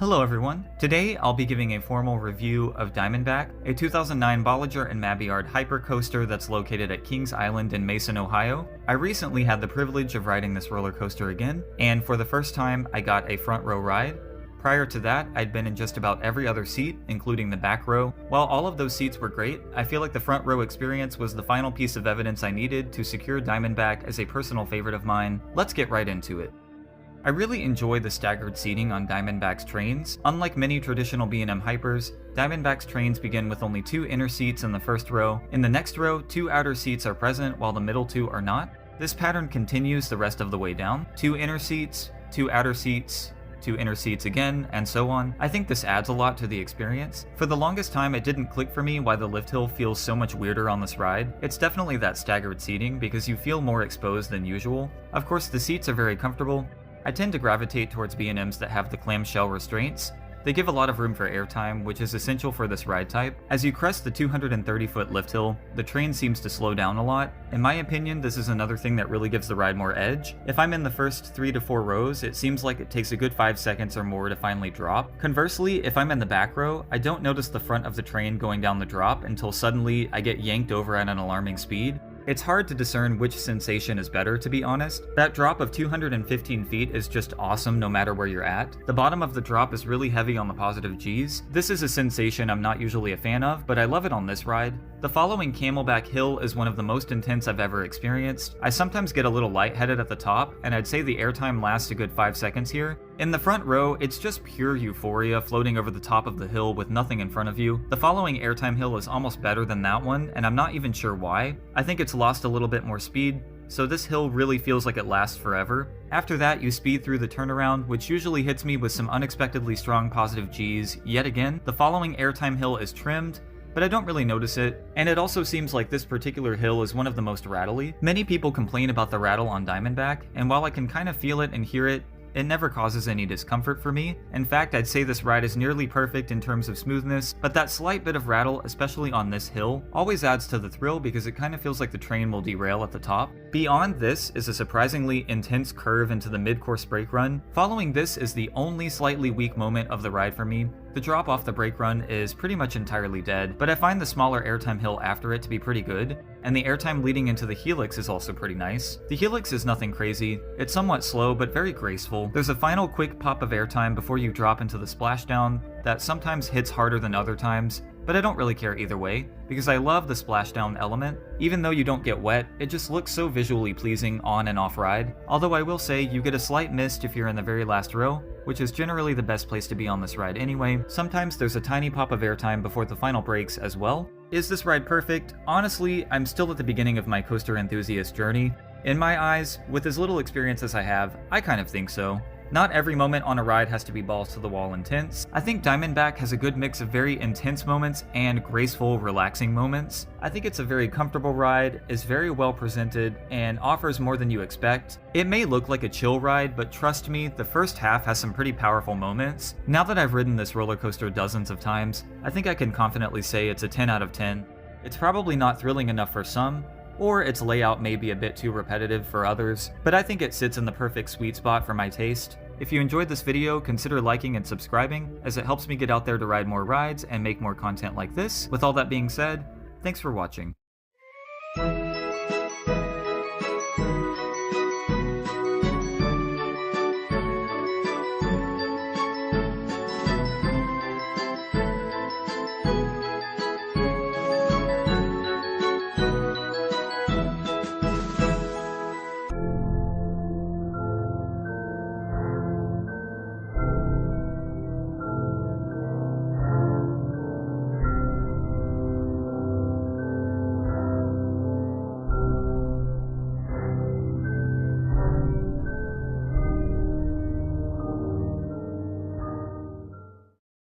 Hello everyone. Today I'll be giving a formal review of Diamondback, a 2009 Bolliger Mabillard hypercoaster that's located at Kings Island in Mason, Ohio. I recently had the privilege of riding this roller coaster again, and for the first time I got a front row ride. Prior to that, I'd been in just about every other seat, including the back row. While all of those seats were great, I feel like the front row experience was the final piece of evidence I needed to secure Diamondback as a personal favorite of mine. Let's get right into it. I really enjoy the staggered seating on Diamondback's trains. Unlike many traditional B&M hypers, Diamondback's trains begin with only 2 inner seats in the first row. In the next row, 2 outer seats are present while the middle 2 are not. This pattern continues the rest of the way down. 2 inner seats, 2 outer seats, 2 inner seats again, and so on. I think this adds a lot to the experience. For the longest time, it didn't click for me why the lift hill feels so much weirder on this ride. It's definitely that staggered seating because you feel more exposed than usual. Of course, the seats are very comfortable. I tend to gravitate towards B&Ms that have the clamshell restraints. They give a lot of room for airtime, which is essential for this ride type. As you crest the 230-foot lift hill, the train seems to slow down a lot. In my opinion, this is another thing that really gives the ride more edge. If I'm in the first 3 to 4 rows, it seems like it takes a good 5 seconds or more to finally drop. Conversely, if I'm in the back row, I don't notice the front of the train going down the drop until suddenly I get yanked over at an alarming speed. It's hard to discern which sensation is better, to be honest. That drop of 215 feet is just awesome no matter where you're at. The bottom of the drop is really heavy on the positive Gs. This is a sensation I'm not usually a fan of, but I love it on this ride. The following Camelback hill is one of the most intense I've ever experienced. I sometimes get a little lightheaded at the top, and I'd say the airtime lasts a good 5 seconds here. In the front row, it's just pure euphoria floating over the top of the hill with nothing in front of you. The following airtime hill is almost better than that one, and I'm not even sure why. I think it's lost a little bit more speed, so this hill really feels like it lasts forever. After that, you speed through the turnaround, which usually hits me with some unexpectedly strong positive Gs yet again. The following airtime hill is trimmed, but I don't really notice it, and it also seems like this particular hill is one of the most rattly. Many people complain about the rattle on Diamondback, and while I can kind of feel it and hear it, it never causes any discomfort for me. In fact, I'd say this ride is nearly perfect in terms of smoothness, but that slight bit of rattle, especially on this hill, always adds to the thrill because it kind of feels like the train will derail at the top. Beyond this is a surprisingly intense curve into the mid-course brake run. Following this is the only slightly weak moment of the ride for me. The drop off the brake run is pretty much entirely dead, but I find the smaller airtime hill after it to be pretty good, and the airtime leading into the helix is also pretty nice. The helix is nothing crazy, it's somewhat slow but very graceful. There's a final quick pop of airtime before you drop into the splashdown that sometimes hits harder than other times, but I don't really care either way, because I love the splashdown element. Even though you don't get wet, it just looks so visually pleasing on and off ride. Although I will say you get a slight mist if you're in the very last row, which is generally the best place to be on this ride anyway. Sometimes there's a tiny pop of airtime before the final brakes as well. Is this ride perfect? Honestly, I'm still at the beginning of my coaster enthusiast journey. In my eyes, with as little experience as I have, I kind of think so. Not every moment on a ride has to be balls to the wall intense. I think Diamondback has a good mix of very intense moments and graceful, relaxing moments. I think it's a very comfortable ride, is very well presented, and offers more than you expect. It may look like a chill ride, but trust me, the first half has some pretty powerful moments. Now that I've ridden this roller coaster dozens of times, I think I can confidently say it's a 10 out of 10. It's probably not thrilling enough for some, or its layout may be a bit too repetitive for others, but I think it sits in the perfect sweet spot for my taste. If you enjoyed this video, consider liking and subscribing, as it helps me get out there to ride more rides and make more content like this. With all that being said, thanks for watching.